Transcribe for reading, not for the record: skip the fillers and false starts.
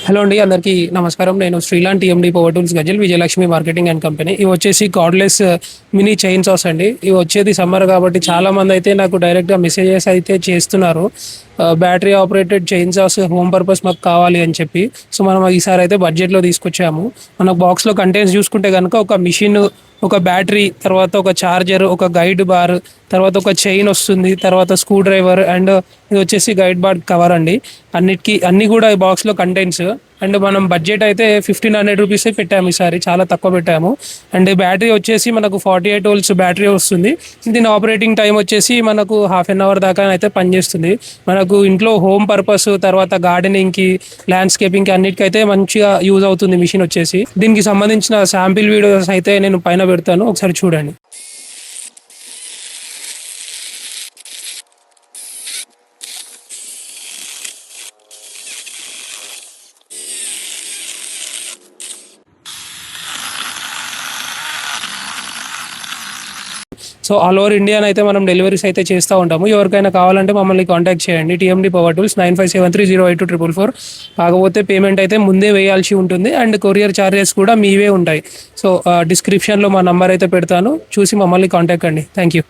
Hello అండి, అందరికీ నమస్కారం. నేను శ్రీలాంటి TMD power tools Gajal Vijayalakshmi marketing and company. ఇవి వచ్చేసి కార్డ్లెస్ మినీ చైన్ సాస్ అండి. ఇవి వచ్చేది సమ్మర్ కాబట్టి చాలా మంది అయితే నాకు డైరెక్ట్గా మెసేజెస్ అయితే చేస్తున్నారు. Battery operated chain sauce home purpose మాకు కావాలి అని చెప్పి. సో మనం ఈసారి అయితే బడ్జెట్లో తీసుకొచ్చాము. మన బాక్స్లో కంటెంట్స్ చూసుకుంటే కనుక ఒక మిషన్, ఒక బ్యాటరీ, తర్వాత ఒక ఛార్జర్, ఒక గైడ్ బార్, తర్వాత ఒక చైన్ వస్తుంది, తర్వాత స్క్రూ డ్రైవర్ అండ్ ఇది వచ్చేసి గైడ్ బార్ కవర్ అండి. అన్ని కూడా ఈ బాక్స్లో కంటెంట్స్. అండ్ మనం బడ్జెట్ అయితే 1500 రూపీసే పెట్టాము ఈసారి, చాలా తక్కువ పెట్టాము. అండ్ బ్యాటరీ వచ్చేసి మనకు 48 వోల్ట్స్ బ్యాటరీ వస్తుంది. దీని ఆపరేటింగ్ టైం వచ్చేసి మనకు హాఫ్ అన్ అవర్ దాకా అయితే పనిచేస్తుంది. మనకు ఇంట్లో హోమ్ పర్పస్, తర్వాత గార్డెనింగ్కి, ల్యాండ్స్కేపింగ్కి అన్నిటికైతే మంచిగా యూజ్ అవుతుంది మిషన్ వచ్చేసి. దీనికి సంబంధించిన శాంపిల్ వీడియోస్ అయితే నేను పైన పెడతాను, ఒకసారి చూడండి. సో ఆల్ ఓవర్ ఇండియా అయితే మనం డెలివరీస్ అయితే చేస్తూ ఉంటాము. ఎవరికైనా కావాలంటే మమ్మల్ని కాంటాక్ట్ చేయండి. TMD power tools 9573082444. కాకపోతే పేమెంట్ అయితే ముందే వేయాల్సి ఉంటుంది అండ్ కొరియర్ ఛార్జెస్ కూడా మీవే ఉంటాయి. సో డిస్క్రిప్షన్లో మా నంబర్ అయితే పెడతాను, చూసి మమ్మల్ని కాంటాక్ట్ అండి. Thank you.